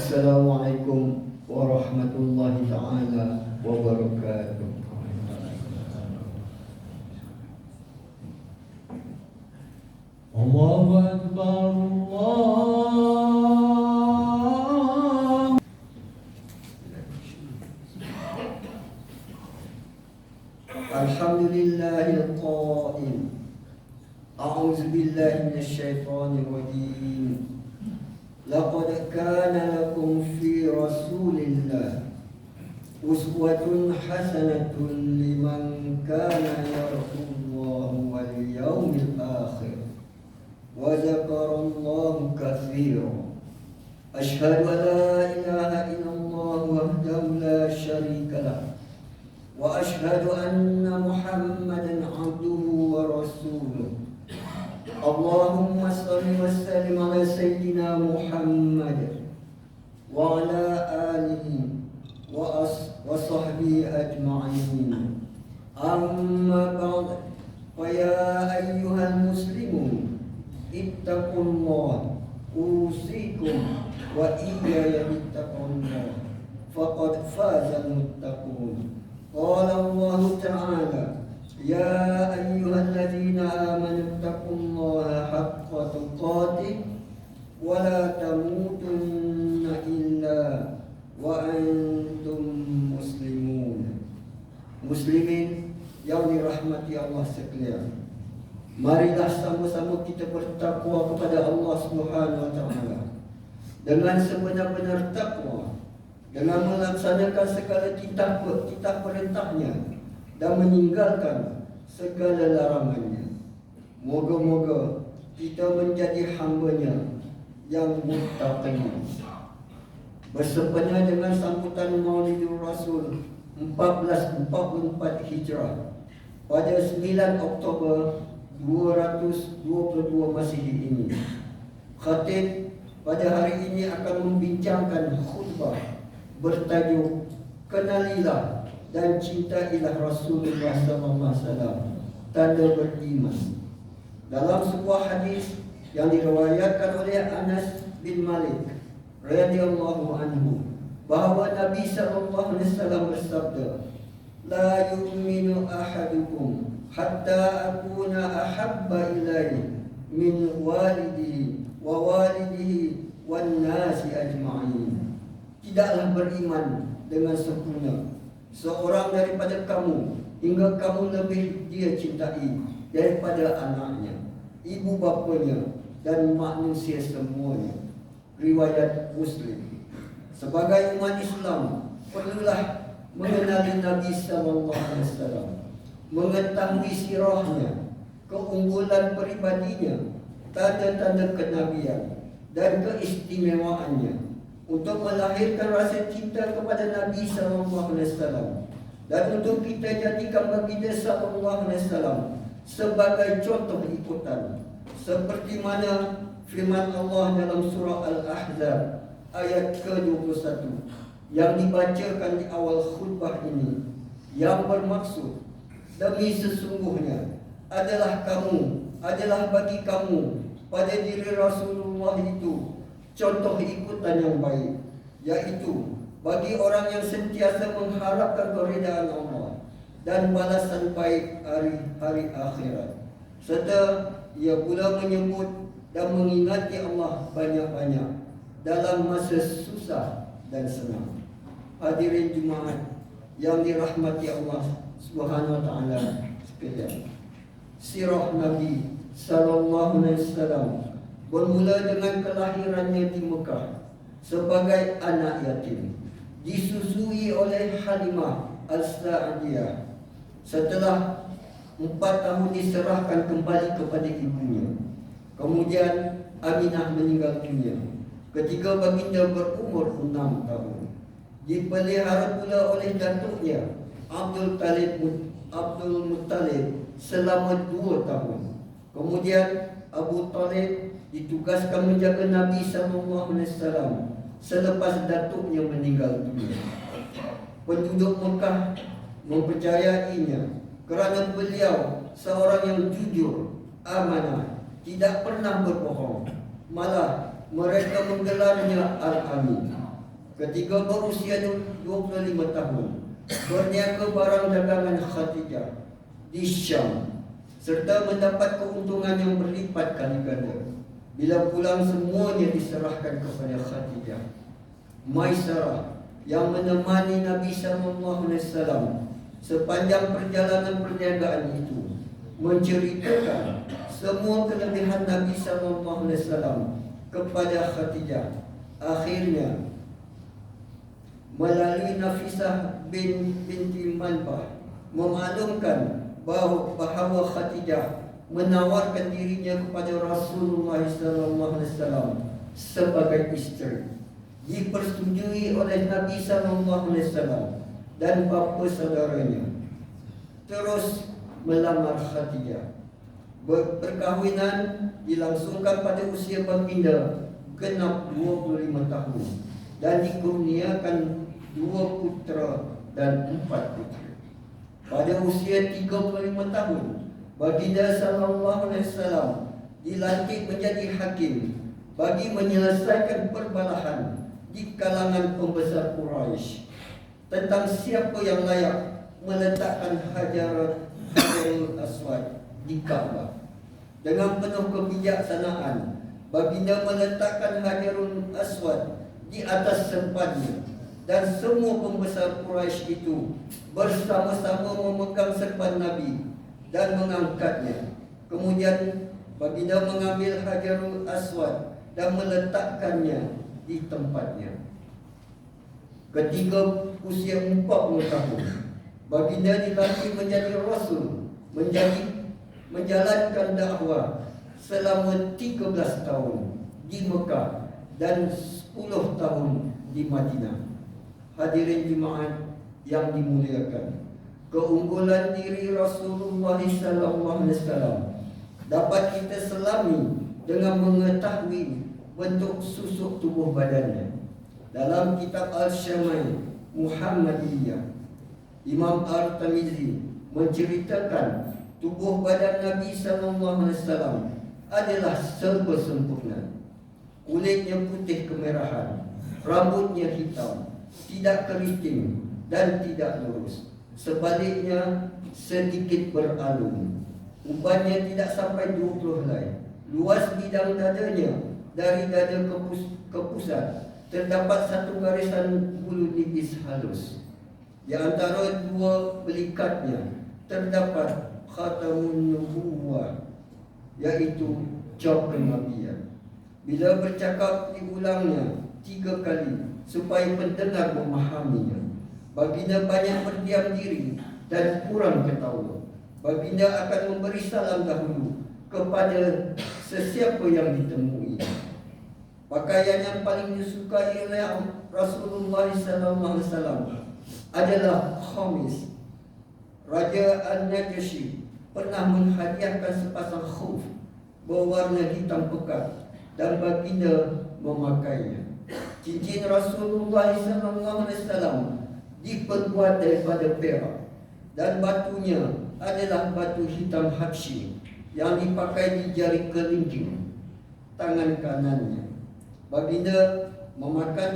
Assalamualaikum warahmatullahi ta'ala wabarakatuh. Allahu Akbar, Allah. Alhamdulillahil qail. A'udzu billahi minasy syaithanir rajim. Laqad kana lakum fi Rasulillah uswatun hasanatun liman kana yarjullaha wal yawmil akhir wa dzakarallaha katsiran. Asyhadu an la ilaha illallah wahdahu la syarika lah wa asyhadu anna Muhammadan abduhu wa rasuluh. Allahumma salli wa sallim ala sayyidina Muhammad wa ala alihi wa sahbihi ajma'in. Amma ba'd, fa ya ayyuhal muslimun ittaqullah usikum wa iyaya bittaqullah faqad fazal muttaqun. Qala Allah ta'ala: Ya ayyuhalladzina amanu taqullaha haqqa tuqatih wa la tamutunna illa wa antum muslimun. Muslimin yang dirahmati Allah sekalian, marilah sama-sama kita bertakwa kepada Allah Subhanahu wa taala dengan sebenar-benar takwa, dengan melaksanakan segala titah perintahnya dan meninggalkan segala larangannya. Moga-moga kita menjadi hamba-Nya yang muttaqin. Bersempena dengan sambutan Maulidur Rasul 1444 Hijrah pada 9 Oktober 222 Masihi ini, khatib pada hari ini akan membincangkan khutbah bertajuk Kenalilah dan cintailah Rasulullah SAW, tanda beriman. Dalam sebuah hadis yang diriwayatkan oleh Anas bin Malik radhiyallahu anhu, bahawa Nabi SAW bersabda, La yu'minu ahadukum hatta akuna ahabba ilaihi min walidihi wa walidihi wan nasi ajma'in. Tidaklah beriman dengan sempurna seorang daripada kamu hingga kamu lebih dia cintai daripada anaknya, ibu bapanya dan manusia semuanya. Riwayat Muslim. Sebagai umat Islam, perlulah mengenali Nabi SAW, mengetahui sirahnya, keunggulan peribadinya, tanda-tanda kenabian dan keistimewaannya, untuk melahirkan rasa cinta kepada Nabi SAW dan untuk kita jadikan baginda SAW sebagai contoh ikutan, seperti mana firman Allah dalam surah Al-Ahzab ayat ke-21 yang dibacakan di awal khutbah ini, yang bermaksud, demi sesungguhnya adalah bagi kamu pada diri Rasulullah itu contoh ikutan yang baik, yaitu bagi orang yang sentiasa mengharapkan keridaan Allah dan balasan baik hari akhirat, serta ia pula menyebut dan mengingati Allah banyak-banyak dalam masa susah dan senang. Hadirin jemaat yang dirahmati Allah Subhanahu wa taala sekalian, sirah Nabi sallallahu alaihi wasallam bermula dengan kelahirannya di Mekah sebagai anak yatim, disusui oleh Halimah Al-Sa'diyah. Setelah 4 tahun diserahkan kembali kepada ibunya. Kemudian Aminah meninggal dunia ketika baginda berumur 6 tahun. Dipelihara pula oleh datuknya Abdul Muttalib selama 2 tahun. Kemudian Abu Talib ditugaskan menjaga Nabi SAW selepas datuknya meninggal dunia. Penduduk Mekah mempercayainya kerana beliau seorang yang jujur, amanah, tidak pernah berbohong. Malah mereka menggelarnya Al-Amin. Ketika berusia 25 tahun, berniaga barang dagangan Khadijah di Syam serta mendapat keuntungan yang berlipat kali ganda. Bila pulang semuanya diserahkan kepada Khadijah. Maisarah yang menemani Nabi SAW sepanjang perjalanan perniagaan itu menceritakan semua kelebihan Nabi SAW kepada Khadijah. Akhirnya melalui Nafisah binti Manbah memaklumkan bahawa Khadijah menawarkan dirinya kepada Rasulullah SAW sebagai isteri. Dipersetujui oleh Nabi SAW dan bapa saudaranya. Terus melamar Khadijah. Perkahwinan dilangsungkan pada usia baginda genap 25 tahun dan dikurniakan 2 putra dan 4 puteri. Pada usia 35 tahun, baginda sallallahu alaihi wasallam dilantik menjadi hakim bagi menyelesaikan perbalahan di kalangan pembesar Quraisy tentang siapa yang layak meletakkan Hajarul Aswad di Ka'bah. Dengan penuh kebijaksanaan, baginda meletakkan Hajarul Aswad di atas serbannya dan semua pembesar Quraisy itu bersama-sama memegang serban Nabi dan mengangkatnya. Kemudian baginda mengambil Hajarul Aswad dan meletakkannya di tempatnya. Ketika usia 40 tahun, baginda dilantik menjadi Rasul, menjalankan dakwah selama 13 tahun di Mekah dan 10 tahun di Madinah. Hadirin jemaat yang dimuliakan, keunggulan diri Rasulullah SAW dapat kita selami dengan mengetahui bentuk susuk tubuh badannya. Dalam kitab Al-Syamai Muhammadiyah, Imam Al-Tamizi menceritakan tubuh badan Nabi SAW adalah serba sempurna. Kulitnya putih kemerahan, rambutnya hitam, tidak keriting dan tidak lurus. Sebaliknya sedikit beralun. Ubannya tidak sampai 20 helai. Luas bidang dadanya, dari dada ke pusat terdapat satu garisan bulu nipis halus. Di antara dua belikatnya terdapat khatamun nubuwah, yaitu cap kenabian. Bila bercakap diulangnya 3 kali supaya pendengar memahaminya. Baginda banyak berdiam diri dan kurang ketawa. Baginda akan memberi salam dahulu kepada sesiapa yang ditemui. Pakaian yang paling disukai oleh Rasulullah SAW adalah khamis. Raja An-Najashi pernah menghadiahkan sepasang khuf berwarna hitam pekat dan baginda memakainya. Cincin Rasulullah SAW diperbuat daripada perak dan batunya adalah batu hitam Habsyi yang dipakai di jari kelingking tangan kanannya. Baginda memakan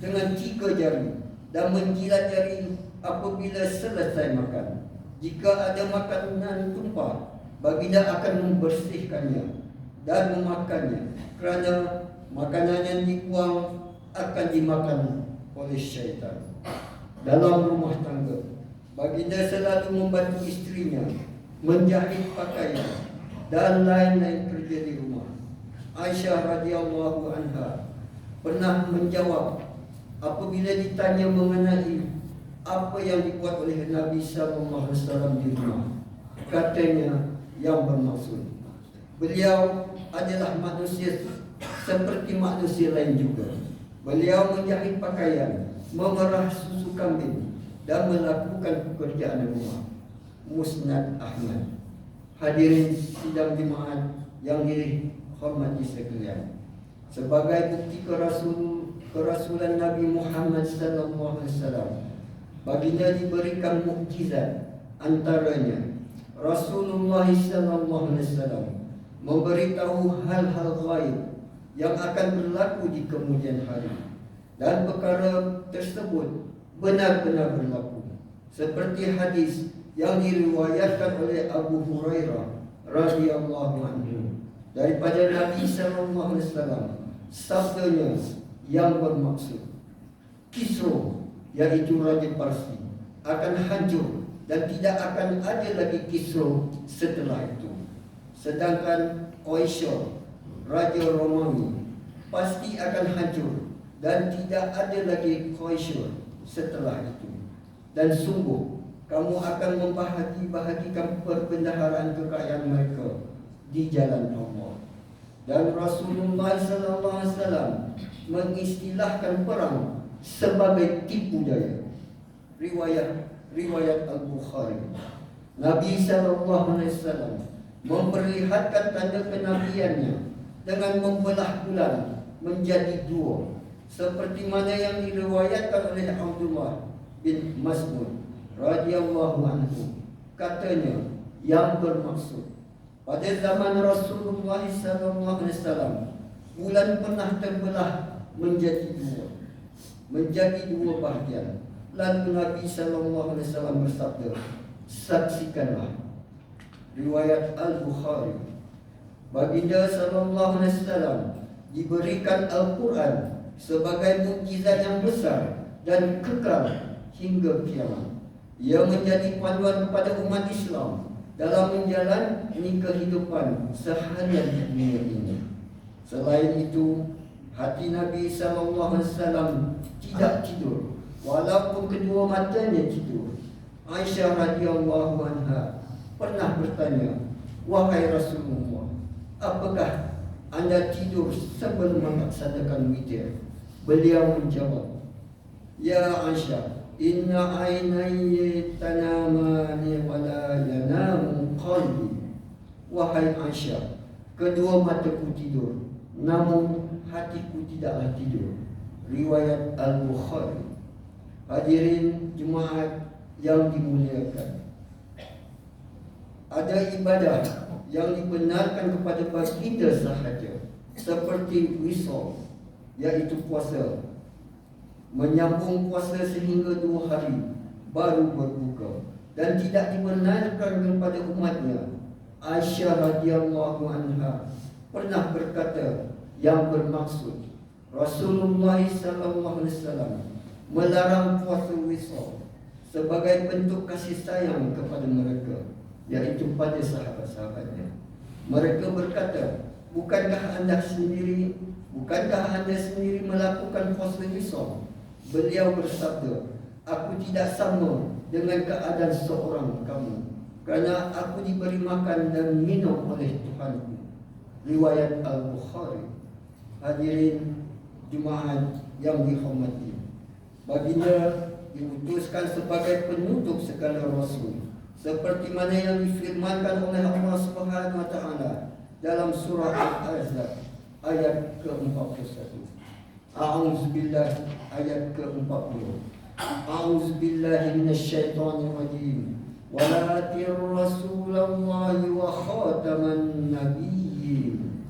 dengan 3 jari dan menjilat jari apabila selesai makan. Jika ada makanan tumpah, baginda akan membersihkannya dan memakannya, kerana makanan yang dibuang akan dimakan oleh syaitan. Dalam rumah tangga, baginda selalu membantu istrinya menjahit pakaian dan lain-lain kerja di rumah. Aisyah radhiyallahu anha pernah menjawab apabila ditanya mengenai apa yang dibuat oleh Nabi SAW di rumah. Katanya yang bermaksud, beliau adalah manusia seperti manusia lain juga. Beliau menjahit pakaian, memerah susu kambing dan melakukan pekerjaan rumah. Musnad Ahmad. Hadirin sidang jemaat yang dihormati sekalian, sebagai bukti kerasulan Nabi Muhammad SAW, baginda diberikan mukjizat. Antaranya Rasulullah SAW memberitahu hal-hal gaib yang akan berlaku di kemudian hari. dan perkara tersebut benar-benar berlaku, seperti hadis yang diriwayatkan oleh Abu Hurairah radhiyallahu anhu daripada Nabi sallallahu alaihi wasallam, sabdanya yang bermaksud Kisra, yaitu Raja Parsi, akan hancur dan tidak akan ada lagi Kisra setelah itu. Sedangkan Qaisar, Raja Romawi, pasti akan hancur dan tidak ada lagi Qaisar setelah itu. Dan sungguh kamu akan membahagi-bahagikan perbendaharaan kekayaan mereka di jalan Allah. Dan Rasulullah sallallahu alaihi wasallam mengistilahkan perang sebagai tipu daya. Riwayat Al-Bukhari. Nabi sallallahu alaihi wasallam memperlihatkan tanda kenabiannya dengan membelah bulan menjadi dua, seperti mana yang diriwayatkan oleh Abdullah bin Mas'ud radhiyallahu anhu. Katanya yang bermaksud, pada zaman Rasulullah sallallahu alaihi wasallam bulan pernah terbelah menjadi dua bahagian. Lalu Nabi sallallahu alaihi wasallam bersabda, saksikanlah. Riwayat Al-Bukhari. Baginda sallallahu alaihi wasallam diberikan Al-Quran sebagai mukjizat yang besar dan kekal hingga kiamat. Ia menjadi panduan kepada umat Islam dalam menjalani kehidupan seharian di dunia ini. Selain itu, hati Nabi sallallahu alaihi wasallam tidak tidur walaupun kedua matanya tidur. Aisyah radhiyallahu anha pernah bertanya, wahai Rasulullah, apakah anda tidur sebelum melaksanakan witir? Beliau menjawab, ya Aisyah, inna ainayya tanamani wa la yanamu qalbi. Wahai Aisyah, kedua mataku tidur, namun hatiku tidaklah tidur. Riwayat Al-Bukhari. Hadirin jemaat yang dimuliakan, ada ibadah yang dibenarkan kepada baginda sahaja, seperti wisal, yaitu puasa, menyambung puasa sehingga 2 hari baru berbuka, dan tidak dibenarkan kepada umatnya. Aisyah radhiyallahu anha pernah berkata yang bermaksud Rasulullah sallallahu alaihi wasallam melarang puasa wisal sebagai bentuk kasih sayang kepada mereka, yaitu pada sahabat-sahabatnya. Mereka berkata, bukankah anda sendiri melakukan puasa wisal? Beliau bersabda, aku tidak sama dengan keadaan seorang kamu, kerana aku diberi makan dan minum oleh Tuhanku. Riwayat Al-Bukhari. Hadirin jemaat yang dihormati, baginda diutuskan sebagai penutup segala rasul, seperti mana yang difirmankan oleh Allah Subhanahu wa taala dalam surah Al-Ahzab ayat ke-41. A'udzubillah, ayat ke-40. A'udzubillahi minasyaitonir rajim. Walakin Rasulullahi wa khataman nabiyyin.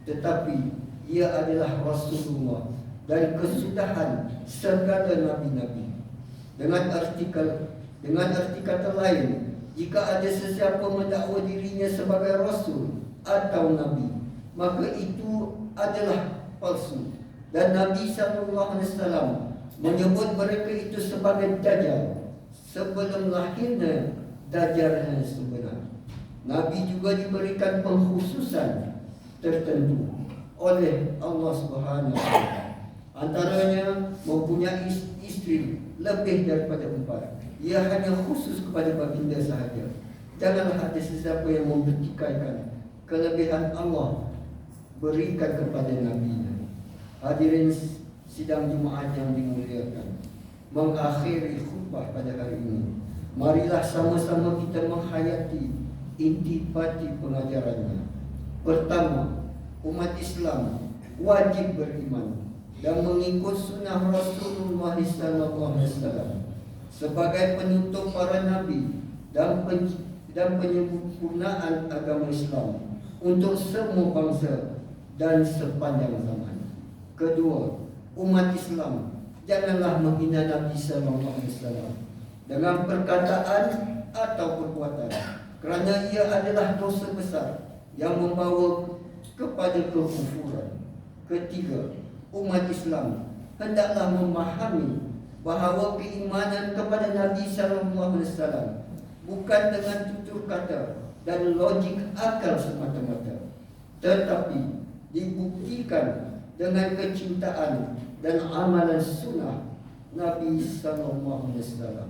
Tetapi ia adalah Rasulullah dan kesudahan segala nabi-nabi. Dengan arti kata lain, jika ada sesiapa mendakwa dirinya sebagai rasul atau nabi, maka itu adalah palsu. Dan Nabi sallallahu alaihi wasallam menyebut mereka itu sebagai dajjal sebelum lahirnya dajjal yang sebenar. Nabi juga diberikan pengkhususan tertentu oleh Allah Subhanahu wa taala. Antaranya mempunyai isteri lebih daripada 4. Ia hanya khusus kepada baginda sahaja. Janganlah ada sesiapa yang mempertikaikan kelebihan Allah berikan kepada Nabi. Hadirin sidang Jumaat yang dimuliakan, mengakhiri khutbah pada hari ini, marilah sama-sama kita menghayati intipati pengajarannya. Pertama, umat Islam wajib beriman dan mengikut sunnah Rasulullah SAW sebagai penutup para nabi dan penyempurnaan agama Islam untuk semua bangsa dan sepanjang zaman. Kedua, umat Islam, janganlah menghina Nabi sallallahu alaihi wasallam dengan perkataan atau perbuatan, kerana ia adalah dosa besar yang membawa kepada kekufuran. Ketiga, umat Islam hendaklah memahami bahawa keimanan kepada Nabi sallallahu alaihi wasallam bukan dengan tutur kata dan logik akal semata-mata, tetapi dibuktikan dengan kecintaan dan amalan sunnah Nabi sallallahu alaihi wasallam.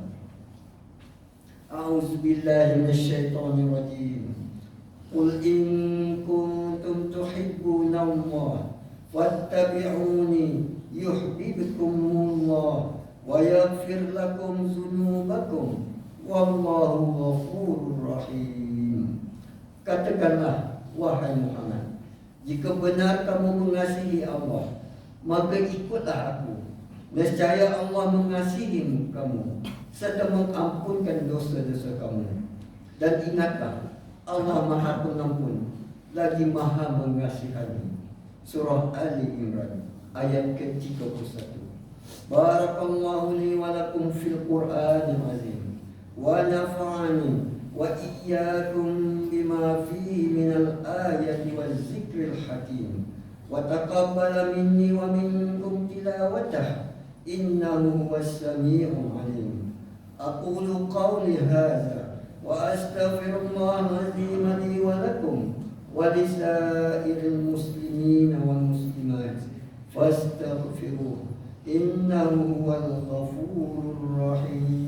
A'udzubillahi minasyaitonir rajim. Qul in kuntum tuhibbunallaha fattabi'uni yuhibbukumullah wa yaghfir lakum dzunubakum wallahu ghafurur rahim. Katakanlah, wahai Muhammad, jika benar kamu mengasihi Allah, maka ikutlah aku. Nescaya Allah mengasihi kamu serta mengampunkan dosa-dosa kamu. Dan ingatlah, Allah Maha Pengampun lagi Maha Mengasihani. Surah Ali Imran ayat ke-31. Barakallahu li wa lakum fil Qur'anil azim wa nafa'ani wa iyyakum bima fihi minal ayati wal zikril hakim wa taqabbala minni wa minkum tilawatah innahu huwas sami'ul alim. Aqulu qawli hadza wa astaghfirullahal azim li wa lakum wa lisairil muslimin wal muslimat fastaghfiruhu innahu huwal ghafurur rahim.